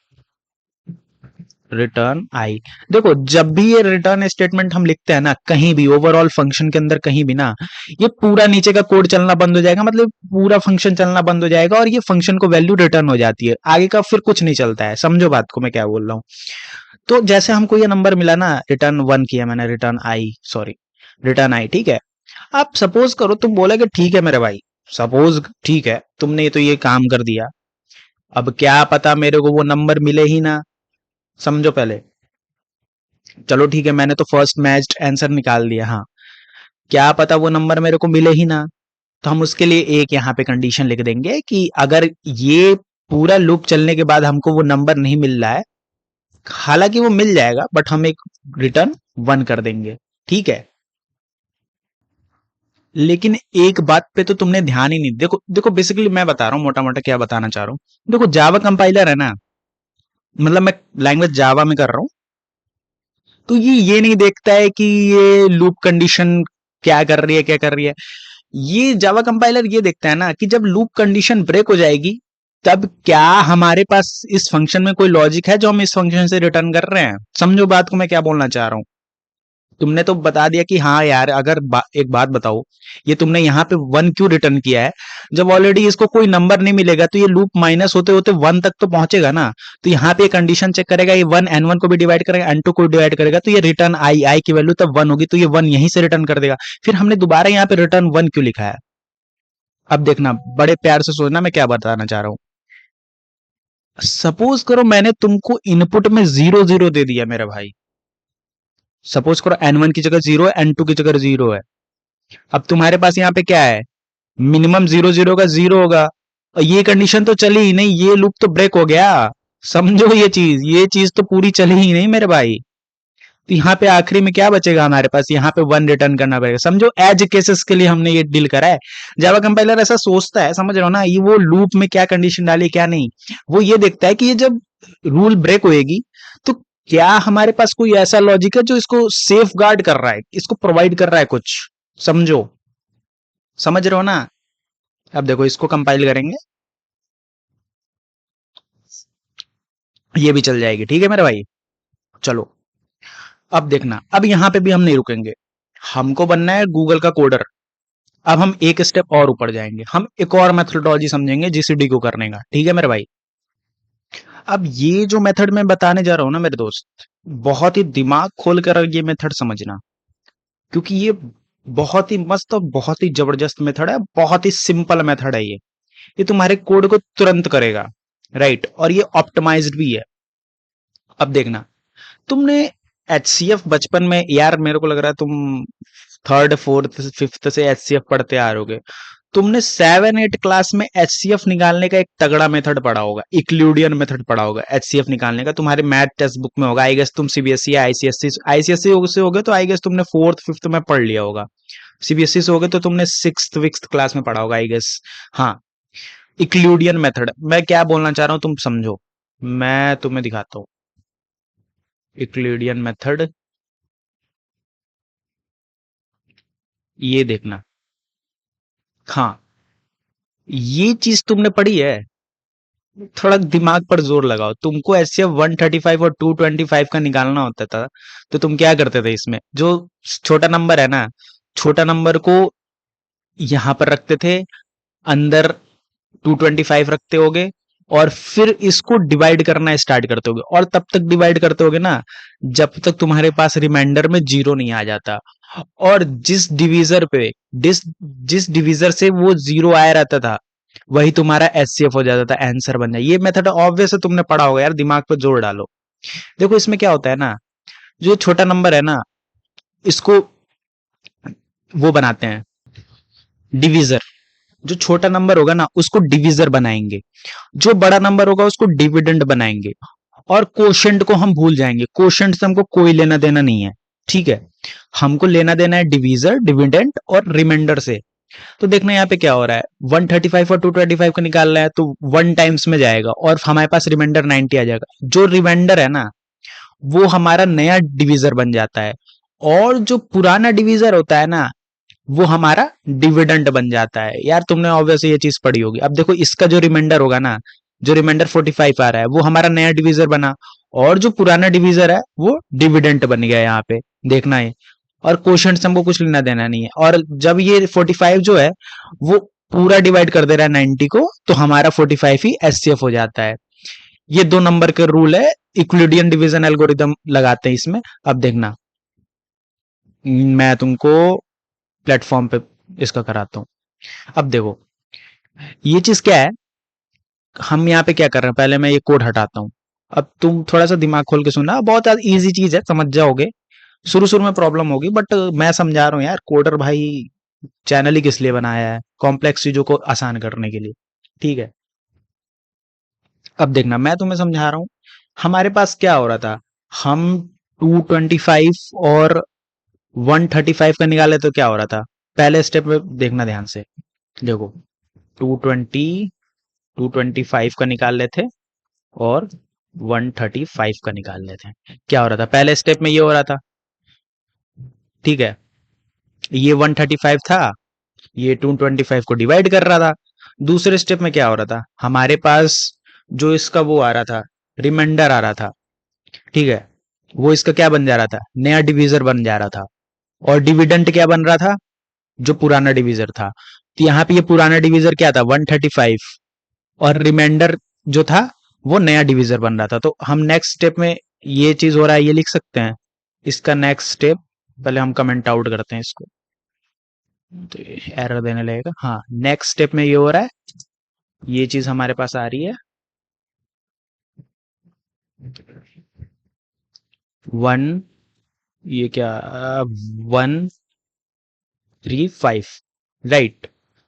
रिटर्न आई। देखो जब भी ये रिटर्न स्टेटमेंट हम लिखते हैं ना, कहीं भी ओवरऑल फंक्शन के अंदर कहीं भी ना, ये पूरा नीचे का कोड चलना बंद हो जाएगा, मतलब पूरा फंक्शन चलना बंद हो जाएगा, और ये फंक्शन को वैल्यू रिटर्न हो जाती है, आगे का फिर कुछ नहीं चलता है। समझो बात को मैं क्या बोल रहा हूँ। तो जैसे हमको ये नंबर मिला ना, रिटर्न 1 किया मैंने, रिटर्न आई, सॉरी रिटर्न आई, ठीक है। अब सपोज करो तुम बोले कि ठीक है मेरे भाई, सपोज ठीक है तुमने तो ये काम कर दिया, अब क्या पता मेरे को वो नंबर मिले ही ना। समझो पहले, चलो ठीक है मैंने तो फर्स्ट मैच्ड आंसर निकाल दिया, हाँ, क्या पता वो नंबर मेरे को मिले ही ना। तो हम उसके लिए एक यहाँ पे कंडीशन लिख देंगे कि अगर ये पूरा लूप चलने के बाद हमको वो नंबर नहीं मिल रहा है, हालांकि वो मिल जाएगा बट हम एक रिटर्न 1 कर देंगे, ठीक है। लेकिन एक बात पे तो तुमने ध्यान ही नहीं, देखो देखो बेसिकली मैं बता रहा हूँ मोटा मोटा क्या बताना चाह रहा हूँ। देखो जावा कंपाइलर है ना, मतलब मैं लैंग्वेज जावा में कर रहा हूँ, तो ये नहीं देखता है कि ये लूप कंडीशन क्या कर रही है, क्या कर रही है। ये जावा कंपाइलर ये देखता है ना कि जब लूप कंडीशन ब्रेक हो जाएगी, तब क्या हमारे पास इस फंक्शन में कोई लॉजिक है जो हम इस फंक्शन से रिटर्न कर रहे हैं। समझो बात को मैं क्या बोलना चाह रहा हूं। तुमने तो बता दिया कि हाँ यार, अगर एक बात बताओ, ये तुमने यहाँ पे 1 क्यों रिटर्न किया है, जब ऑलरेडी इसको कोई नंबर नहीं मिलेगा तो ये लूप माइनस होते होते 1 तक तो पहुंचेगा ना। तो यहाँ पे कंडीशन चेक करेगा, ये 1 n1 को भी डिवाइड करेगा, n2 को डिवाइड करेगा, तो ये रिटर्न आई, आई की वैल्यू तब 1 होगी, तो ये 1 यहीं से रिटर्न कर देगा। फिर हमने दोबारा यहाँ पे रिटर्न 1 क्यों लिखा है। अब देखना, बड़े प्यार से सोचना मैं क्या बताना चाह रहा हूं। सपोज करो मैंने तुमको इनपुट में 0 0 दे दिया मेरे भाई, सपोज करो n1 की जगह 0 है, n2 की जगह 0 है। अब तुम्हारे पास यहाँ पे क्या है, मिनिमम 0 0 का 0 होगा, और ये कंडीशन तो चली ही नहीं, ये लूप तो ब्रेक हो गया। समझो ये चीज तो पूरी चली ही नहीं मेरे भाई। तो यहाँ पे आखिरी में क्या बचेगा हमारे पास, यहाँ पे 1 रिटर्न करना पड़ेगा। समझो एज केसेस के लिए हमने ये डील करा है। जावा कंपाइलर ऐसा सोचता है, समझ रहे हो ना, ये वो लूप में क्या कंडीशन डाली क्या नहीं, वो ये देखता है कि ये जब रूल ब्रेक होएगी, तो क्या हमारे पास कोई ऐसा लॉजिक है जो इसको सेफ गार्ड कर रहा है, इसको प्रोवाइड कर रहा है कुछ। समझो, समझ रहे हो ना। अब देखो इसको कंपाइल करेंगे, ये भी चल जाएगी, ठीक है मेरे भाई। चलो अब देखना, अब यहां पे भी हम नहीं रुकेंगे, हमको बनना है गूगल का कोडर। अब हम एक स्टेप और ऊपर जाएंगे, हम एक और मेथोडोलॉजी समझेंगे जीसीडी को करने का, ठीक है मेरे भाई। अब ये जो मेथड मैं बताने जा रहा हूं ना मेरे दोस्त, बहुत ही दिमाग खोल कर ये मेथड समझना, क्योंकि ये बहुत ही मस्त और बहुत ही जबरदस्त मेथड है, बहुत ही सिंपल मेथड है ये तुम्हारे कोड को तुरंत करेगा, राइट, और ये ऑप्टिमाइज्ड भी है। अब देखना, तुमने एचसीएफ बचपन में, यार मेरे को लग रहा है तुम थर्ड फोर्थ फिफ्थ से एचसीएफ पढ़ते आ रहे होगे, तुमने 7 8 क्लास में एचसीएफ निकालने का एक तगड़ा मेथड पढ़ा होगा, इक्लूडियन मेथड पढ़ा होगा एचसीएफ निकालने का, तुम्हारे मैथ टेक्स्ट बुक में होगा। आई गेस तुम सीबीएसई या आईसीएसई से होगे तो आई गेस तुमने फोर्थ फिफ्थ में पढ़ लिया होगा। सीबीएसई से होगे तो तुमने सिक्स विक्स क्लास में पढ़ा होगा आई गेस। हाँ, इक्लूडियन मेथड मैं क्या बोलना चाह रहा हूं तुम समझो, मैं तुम्हें दिखाता हूं इक्लूडियन मेथड। ये देखना, हाँ, ये चीज तुमने पढ़ी है, थोड़ा दिमाग पर जोर लगाओ। तुमको ऐसे 135 और 225 का निकालना होता था, तो तुम क्या करते थे, इसमें जो छोटा नंबर है ना, छोटा नंबर को यहां पर रखते थे, अंदर 225 रखते होगे, और फिर इसको डिवाइड करना स्टार्ट करते होगे, और तब तक डिवाइड करते होगे ना जब तक तुम्हारे पास रिमाइंडर में जीरो नहीं आ जाता। और जिस डिवीजर पे, जिस डिवीजर से वो जीरो आया रहता था, वही तुम्हारा एचसीएफ हो जाता था, आंसर बन जाए। ये मेथड ऑब्वियस है, तुमने पढ़ा होगा यार, दिमाग पर जोर डालो। देखो इसमें क्या होता है ना, जो छोटा नंबर है ना, इसको वो बनाते हैं डिवीजर, जो छोटा नंबर होगा ना उसको डिवीजर बनाएंगे, जो बड़ा नंबर होगा उसको डिविडेंड बनाएंगे, और कोशेंट को हम भूल जाएंगे, कोशेंट से हमको कोई लेना देना नहीं है, ठीक है। हमको लेना देना है डिवीजर, डिविडेंड और रिमाइंडर से। तो देखना यहाँ पे क्या हो रहा है, 135 और 225 का निकालना है तो 1 टाइम्स में जाएगा और हमारे पास रिमाइंडर 90 आ जाएगा। जो रिमाइंडर है ना वो हमारा नया डिविजर बन जाता है, और जो पुराना डिविजर होता है ना वो हमारा डिविडेंड बन जाता है। यार तुमने ऑब्वियसली ये चीज पढ़ी होगी। अब देखो इसका जो रिमाइंडर होगा ना, जो रिमाइंडर 45 आ रहा है वो हमारा नया डिविजर बना, और जो पुराना डिविजर है वो डिविडेंट बन गया यहाँ पे, देखना है। और क्वोशंट से हमको कुछ लेना देना नहीं है। और जब ये 45 जो है वो पूरा डिवाइड कर दे रहा है 90 को, तो हमारा 45 ही एचसीएफ हो जाता है। ये 2 नंबर के रूल है, इक्विलिडियन डिवीजन एल्गोरिदम लगाते हैं इसमें। अब देखना मैं तुमको प्लेटफॉर्म पे इसका कराता हूँ। अब देखो ये चीज क्या है, हम यहाँ पे क्या कर रहे हैं, पहले मैं ये कोड हटाता हूँ। अब तुम थोड़ा सा दिमाग खोल के सुनना, बहुत इजी चीज है, समझ जाओगे। शुरू शुरू में प्रॉब्लम होगी बट मैं समझा रहा हूँ यार, कोडर भाई चैनल ही किस लिए बनाया है, कॉम्प्लेक्स चीजों को आसान करने के लिए, ठीक है। अब देखना मैं तुम्हें समझा रहा हूँ, हमारे पास क्या हो रहा था, हम 225 और 135 का निकाले तो क्या हो रहा था, पहले स्टेप में देखना ध्यान से। देखो 220 225 का निकाल लेते और 135 का निकाल लेते हैं, क्या हो रहा था, पहले स्टेप में ये हो रहा था, ठीक है। ये 135 था, ये 225 को डिवाइड कर रहा था। दूसरे स्टेप में क्या हो रहा था, हमारे पास जो इसका वो आ रहा था, रिमाइंडर आ रहा था, ठीक है, वो इसका क्या बन जा रहा था, नया डिविजर बन जा रहा था। और डिविडेंट क्या बन रहा था, जो पुराना डिविजर था। तो यहाँ पे ये पुराना डिविजर क्या था, 135, और रिमाइंडर जो था वो नया डिविजर बन रहा था। तो हम नेक्स्ट स्टेप में ये चीज हो रहा है, ये लिख सकते हैं इसका नेक्स्ट स्टेप। पहले हम कमेंट आउट करते हैं इसको, तो एरर देने लगेगा। हाँ, नेक्स्ट स्टेप में ये हो रहा है, ये चीज हमारे पास आ रही है 1, ये क्या 135, राइट।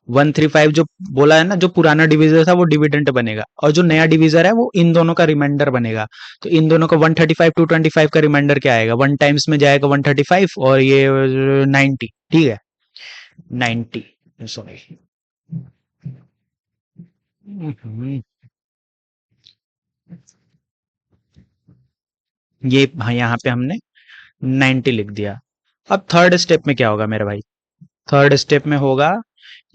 135 जो बोला है ना, जो पुराना डिविजर था वो डिविडेंट बनेगा, और जो नया डिविजर है वो इन दोनों का रिमाइंडर बनेगा। तो इन दोनों का 135 225 का रिमाइंडर क्या आएगा, 1 टाइम्स में जाएगा 135 और ये 90, ठीक है, 90, सॉरी। ये हाँ, यहाँ पे हमने 90 लिख दिया। अब थर्ड स्टेप में क्या होगा मेरे भाई, थर्ड स्टेप में होगा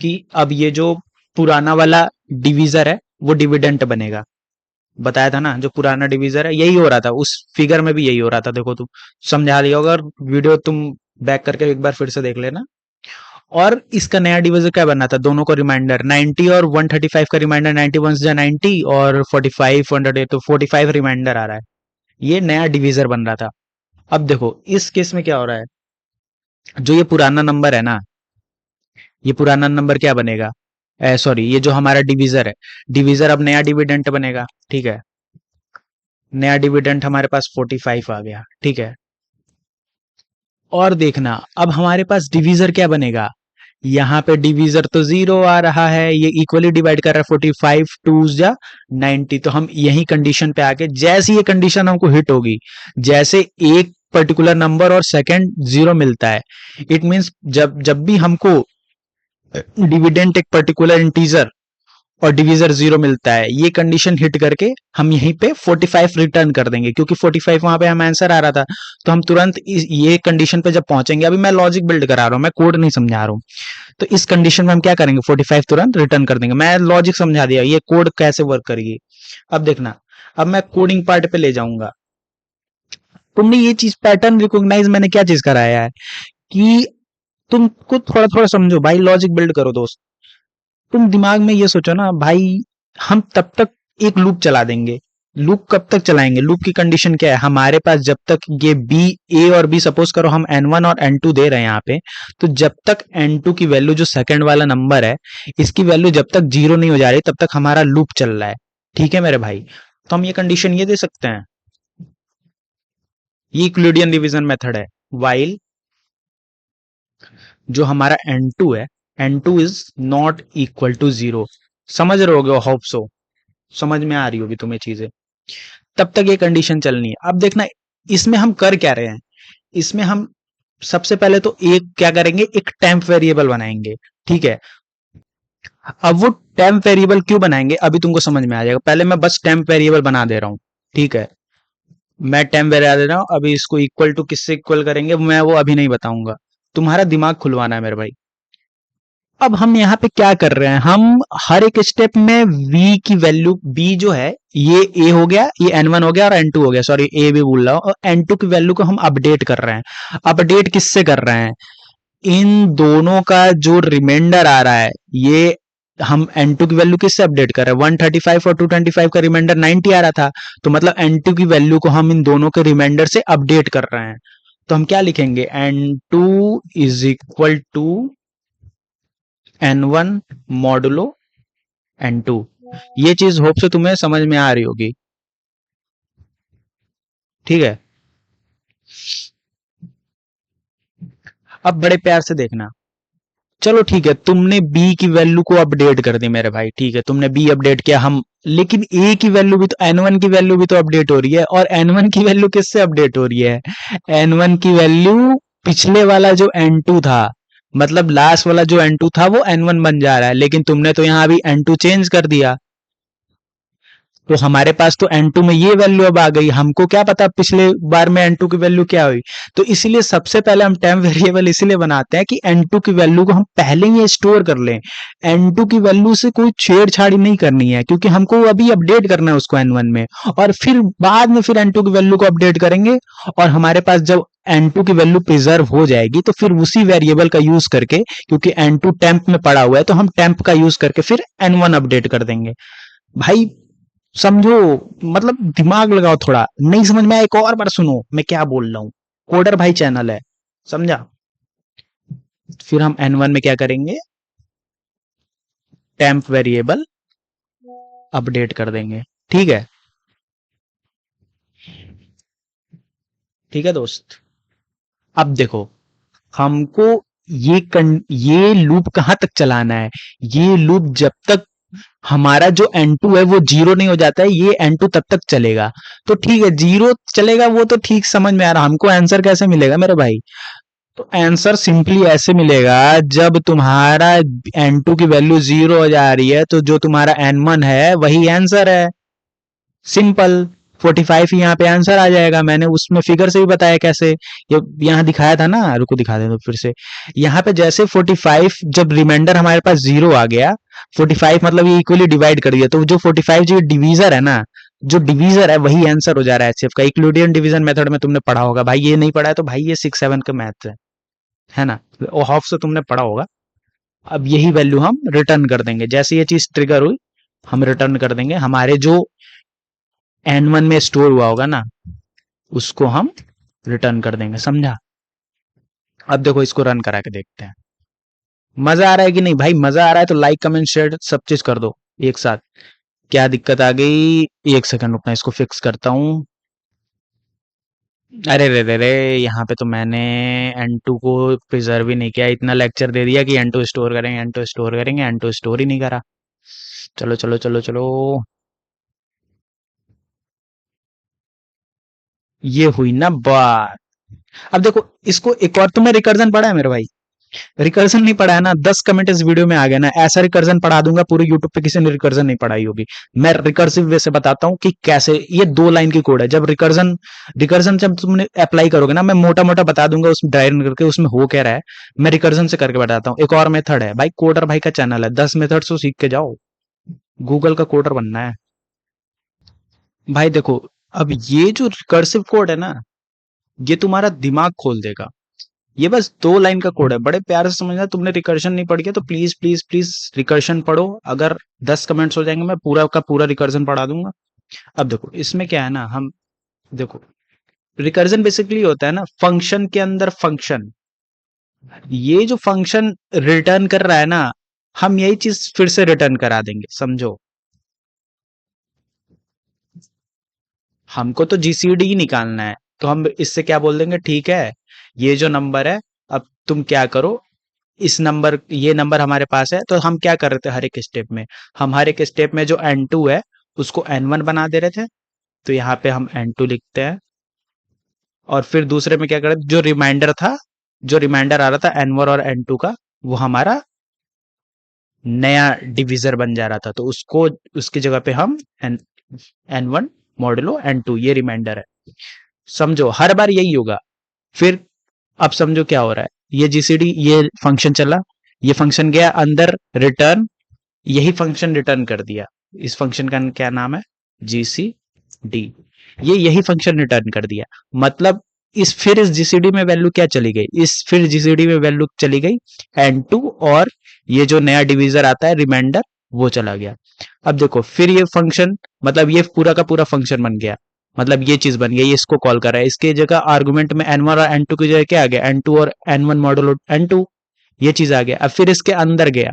कि अब ये जो पुराना वाला डिवीजर है वो डिविडेंट बनेगा। बताया था ना, जो पुराना डिवीजर है यही हो रहा था, उस फिगर में भी यही हो रहा था। देखो तुम समझा लिया होगा, वीडियो तुम बैक करके एक बार फिर से देख लेना। और इसका नया डिवीजर क्या बनना था, दोनों को रिमाइंडर 90 और 135 का रिमाइंडर 90 वन जा 90 और 45 100, तो 45 रिमाइंडर आ रहा है, ये नया डिवीजर बन रहा था। अब देखो इस केस में क्या हो रहा है, जो ये पुराना नंबर है ना, ये पुराना नंबर क्या बनेगा, सॉरी, ये जो हमारा डिवीजर है, डिवीजर अब नया डिविडेंट बनेगा, ठीक है। नया डिविडेंट हमारे पास 45 आ गया, ठीक है। और देखना अब हमारे पास डिवीजर क्या बनेगा, यहाँ पे डिवीजर तो 0 आ रहा है, ये इक्वली डिवाइड कर रहा है 45 टू जा 90। तो हम यही कंडीशन पे आके, जैसे ये कंडीशन हमको हिट होगी, जैसे एक पर्टिकुलर नंबर और सेकंड 0 मिलता है, इट मींस जब जब भी हमको डिविडेंट एक पर्टिकुलर इंटीजर और डिवीजर 0 मिलता है, ये कंडीशन हिट करके हम यहीं पे 45 रिटर्न कर देंगे, क्योंकि 45 वहां पे हम आंसर आ रहा था। तो हम तुरंत ये कंडीशन पे जब पहुंचेंगे, अभी मैं लॉजिक बिल्ड करा रहा हूँ, मैं कोड नहीं समझा रहा हूँ। तो इस कंडीशन में हम क्या करेंगे, 45 तुरंत रिटर्न कर देंगे। मैं लॉजिक समझा दिया, ये कोड कैसे वर्क करेगी। अब देखना, अब मैं कोडिंग पार्ट पे ले जाऊंगा। तुमने ये चीज पैटर्न रिकॉग्नाइज मैंने क्या चीज कराया है कि तुमको थोड़ा थोड़ा समझो भाई, लॉजिक बिल्ड करो दोस्त। तुम दिमाग में ये सोचो ना भाई, हम तब तक एक लूप चला देंगे। लूप कब तक चलाएंगे, लूप की कंडीशन क्या है, हमारे पास जब तक ये बी, ए और बी, सपोज करो हम n1 और n2 दे रहे हैं यहाँ पे, तो जब तक n2 की वैल्यू, जो सेकंड वाला नंबर है, इसकी वैल्यू जब तक 0 नहीं हो जा रही तब तक हमारा लूप चल रहा है, ठीक है मेरे भाई। तो हम ये कंडीशन ये दे सकते हैं, ये इक्लूडियन डिवीजन मेथड है, वाइल जो हमारा n2 है, n2 is not equal to 0। समझ रहे होगे, होप सो समझ में आ रही होगी तुम्हें चीजें। तब तक ये कंडीशन चलनी है। अब देखना इसमें हम कर क्या रहे हैं, इसमें हम सबसे पहले तो एक क्या करेंगे, एक टेम्प वेरिएबल बनाएंगे। ठीक है, अब वो टेम्प वेरिएबल क्यों बनाएंगे अभी तुमको समझ में आ जाएगा। पहले मैं बस टेम्प वेरिएबल बना दे रहा हूँ। ठीक है, मैं टेम्प वेरिएबल दे रहा हूँ। अभी इसको इक्वल टू किससे इक्वल करेंगे मैं वो अभी नहीं बताऊंगा, तुम्हारा दिमाग खुलवाना है मेरे भाई। अब हम यहाँ पे क्या कर रहे हैं, हम हर एक स्टेप में v की वैल्यू, b जो है ये a हो गया, ये n1 हो गया और n2 हो गया, सॉरी a भी बोल रहा हूँ, और n2 की वैल्यू को हम अपडेट कर रहे हैं। अपडेट किससे कर रहे हैं, इन दोनों का जो रिमाइंडर आ रहा है, ये हम n2 की वैल्यू किससे अपडेट कर रहे हैं, 135 और 225 का रिमाइंडर 90 आ रहा था, तो मतलब n2 की वैल्यू को हम इन दोनों के रिमाइंडर से अपडेट कर रहे हैं। तो हम क्या लिखेंगे, n2 is equal to n1 modulo n2। ये चीज होप से तुम्हें समझ में आ रही होगी। ठीक है, अब बड़े प्यार से देखना। चलो ठीक है, तुमने b की वैल्यू को अपडेट कर दी मेरे भाई, ठीक है तुमने b अपडेट किया, हम लेकिन a की वैल्यू भी तो, n1 की वैल्यू भी तो अपडेट हो रही है, और n1 की वैल्यू किससे अपडेट हो रही है, n1 की वैल्यू पिछले वाला जो n2 था, मतलब लास्ट वाला जो n2 था वो n1 बन जा रहा है, लेकिन तुमने तो यहाँ अभी n2 चेंज कर दिया, तो हमारे पास तो n2 में ये वैल्यू अब आ गई, हमको क्या पता पिछले बार में n2 की वैल्यू क्या हुई। तो इसीलिए सबसे पहले हम टेम्प वेरिएबल इसीलिए बनाते हैं कि n2 की वैल्यू को हम पहले ही स्टोर कर लें। n2 की वैल्यू से कोई छेड़छाड़ी नहीं करनी है, क्योंकि हमको अभी अपडेट करना है उसको n1 में, और फिर बाद में फिर n2 की वैल्यू को अपडेट करेंगे। और हमारे पास जब n2 की वैल्यू प्रिजर्व हो जाएगी तो फिर उसी वेरिएबल का यूज करके, क्योंकि n2 टेम्प में पड़ा हुआ है, तो हम टेम्प का यूज करके फिर n1 अपडेट कर देंगे। भाई समझो, मतलब दिमाग लगाओ थोड़ा, नहीं समझ में आया एक और बार सुनो मैं क्या बोल रहा हूँ। कोडर भाई चैनल है, समझा। फिर हम n1 में क्या करेंगे, टेम्प वेरिएबल अपडेट कर देंगे। ठीक है, ठीक है दोस्त। अब देखो, हमको ये लूप कहां तक चलाना है, ये लूप जब तक हमारा जो n2 है वो जीरो नहीं हो जाता है, ये n2 तब तक चलेगा। तो ठीक है, जीरो चलेगा वो तो ठीक समझ में आ रहा, हमको आंसर कैसे मिलेगा मेरे भाई, तो आंसर सिंपली ऐसे मिलेगा, जब तुम्हारा n2 की वैल्यू जीरो हो जा रही है तो जो तुम्हारा n1 है वही आंसर है, सिंपल। 45 यहाँ पे आंसर आ जाएगा, मैंने उसमें फिगर से भी बताया कैसे, ये यहाँ दिखाया था ना, रुको दिखा दे तो फिर से। यहाँ पे जैसे 45 जब रिमाइंडर हमारे पास जीरो आ गया, 45 मतलब ये इक्वली डिवाइड कर दिया, तो जो 45 जो डिवीजर है ना, जो डिवीजर है वही आंसर हो जा रहा है एचसीएफ का। यूक्लिडियन डिवीजन मेथड में तुमने पढ़ा होगा भाई, ये नहीं पढ़ा है तो भाई ये 6-7 का मैथ है ना, और हाफ से तुमने पढ़ा होगा। अब यही वैल्यू हम रिटर्न कर देंगे, जैसे ये चीज ट्रिगर हुई हम रिटर्न कर देंगे, हमारे जो n1 में स्टोर हुआ होगा ना उसको हम रिटर्न कर देंगे, समझा। अब देखो इसको रन करा के देखते हैं, मजा आ रहा है कि नहीं भाई, मजा आ रहा है तो लाइक कमेंट शेयर सब चीज कर दो एक साथ। क्या दिक्कत आ गई, एक सेकंड रुकना, इसको फिक्स करता हूँ। अरे रे रे रे, यहाँ पे तो मैंने n2 को प्रिजर्व ही नहीं किया, इतना लेक्चर दे दिया कि n2 स्टोर करेंगे, n2 स्टोर करेंगे, n2 स्टोर ही नहीं करा। चलो चलो चलो चलो, ये हुई ना बात। अब देखो, इसको एक और, तुम्हें रिकर्जन पढ़ा है मेरे भाई, रिकर्जन नहीं पढ़ा है ना, 10 कमेंट इस वीडियो में आ गया ना, ऐसा रिकर्जन पढ़ा दूंगा पूरे यूट्यूब पे किसी ने रिकर्जन नहीं पढ़ाई होगी। मैं रिकर्सिव वे से बताता हूँ कि कैसे, ये 2 लाइन की कोड है, जब रिकर्जन रिकर्जन जब तुमने अप्लाई करोगे ना, मैं मोटा मोटा बता दूंगा उसमें ड्राई रन करके उसमें हो क्या रहा है, मैं रिकर्जन से करके बताता हूँ। एक और मेथड है भाई, कोडर भाई का चैनल है, 10 मेथड से सीख के जाओ, गूगल का कोडर बनना है भाई। देखो, अब ये जो रिकर्सिव कोड है ना, ये तुम्हारा दिमाग खोल देगा। ये बस 2 लाइन का कोड है, बड़े प्यार से समझना। तुमने रिकर्शन नहीं पढ़ किया तो प्लीज प्लीज प्लीज रिकर्शन पढ़ो, अगर 10 कमेंट्स हो जाएंगे मैं पूरा का पूरा रिकर्जन पढ़ा दूंगा। अब देखो इसमें क्या है ना, हम देखो, रिकर्जन बेसिकली होता है ना फंक्शन के अंदर फंक्शन, ये जो फंक्शन रिटर्न कर रहा है ना, हम यही चीज फिर से रिटर्न करा देंगे, समझो। हमको तो जीसीडी ही निकालना है, तो हम इससे क्या बोल देंगे, ठीक है ये जो नंबर है, अब तुम क्या करो, इस नंबर, ये नंबर हमारे पास है, तो हम क्या कर रहे थे हर एक स्टेप में, हम हर एक स्टेप में जो n2 है उसको n1 बना दे रहे थे, तो यहाँ पे हम n2 लिखते हैं, और फिर दूसरे में क्या कर रहे थे, जो रिमाइंडर था जो रिमाइंडर आ रहा था N1 और N2 का, वो हमारा नया डिविजर बन जा रहा था, तो उसको उसकी जगह पे हम N1 मॉडुलो N2 ये रिमाइंडर है। समझो हर बार यही होगा। फिर अब समझो क्या हो रहा है, ये जीसीडी ये फंक्शन चला, ये फंक्शन गया अंदर रिटर्न, यही फंक्शन रिटर्न कर दिया। इस फंक्शन का क्या नाम है, जीसीडी। ये यही फंक्शन रिटर्न कर दिया, मतलब फिर इस जीसीडी में वैल्यू क्या चली गई, फिर जीसीडी में वैल्यू चली गई N2, और ये जो नया डिविजर आता है रिमाइंडर वो चला गया। अब देखो फिर ये फंक्शन, मतलब ये पूरा का पूरा फंक्शन बन गया, मतलब ये चीज बन गई, ये इसको कॉल कर रहा है, इसके जगह आर्गुमेंट में N1 और N2 की जगह क्या आ गया, N2 और N1 मॉडुलो N2, ये चीज आ गया। अब फिर इसके अंदर गया,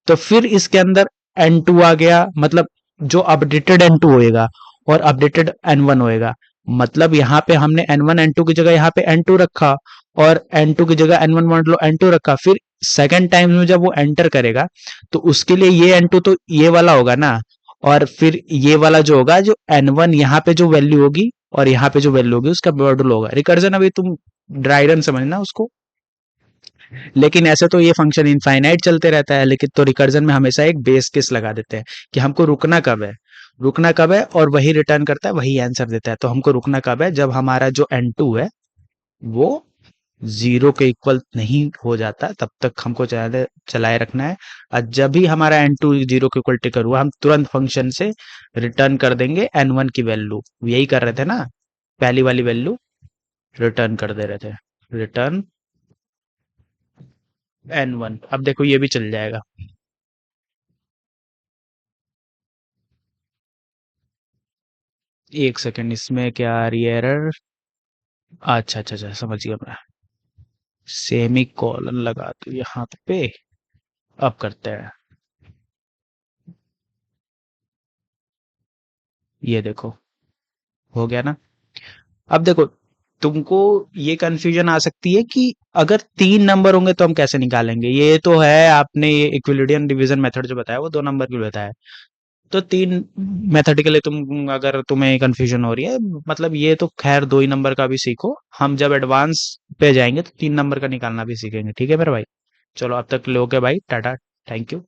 तो फिर इसके अंदर N2 आ गया, मतलब जो अपडेटेड N2 होएगा और अपडेटेड N1 होएगा, मतलब यहाँ पे हमने N1 N2 की जगह यहाँ पे N2 रखा, और N2 की जगह N1 मॉडुलो N2 रखा। फिर सेकंड टाइम में जब वो एंटर करेगा, तो उसके लिए ये N2 तो ये वाला होगा ना, और फिर ये वाला जो होगा, जो N1 यहाँ पे जो वैल्यू होगी और यहाँ पे जो वैल्यू होगी उसका मॉडुलो होगा। रिकर्जन अभी तुम ड्राई रन समझना उसको, लेकिन ऐसे तो ये फंक्शन इनफाइनाइट चलते रहता है, लेकिन तो रिकर्जन में हमेशा एक बेस केस लगा देते हैं कि हमको रुकना कब है, रुकना कब है, और वही रिटर्न करता है, वही आंसर देता है। तो हमको रुकना कब है, जब हमारा जो N2 है वो जीरो के इक्वल नहीं हो जाता, तब तक हमको चलाए रखना है। और जब भी हमारा N2 जीरो के इक्वल टिकर हुआ, हम तुरंत फंक्शन से रिटर्न कर देंगे N1 की वैल्यू, यही कर रहे थे ना, पहली वाली वैल्यू रिटर्न कर दे रहे थे, रिटर्न N1। अब देखो ये भी चल जाएगा। एक सेकंड, इसमें क्या आ रही है एरर, अच्छा अच्छा अच्छा समझ गया मैं, सेमी कॉलन लगा दो यहाँ पे। अब करते हैं, ये देखो हो गया ना। अब देखो तुमको ये कंफ्यूजन आ सकती है कि अगर 3 नंबर होंगे तो हम कैसे निकालेंगे, ये तो है आपने ये इक्विलिडियन डिवीजन मेथड जो बताया वो 2 नंबर के लिए बताया, तो 3 मेथड के लिए तुम, अगर तुम्हें कंफ्यूजन हो रही है, मतलब ये तो खैर 2 ही नंबर का भी सीखो, हम जब एडवांस पे जाएंगे तो 3 नंबर का निकालना भी सीखेंगे, ठीक है मेरे भाई। चलो अब तक लोगे भाई, टाटा, थैंक यू।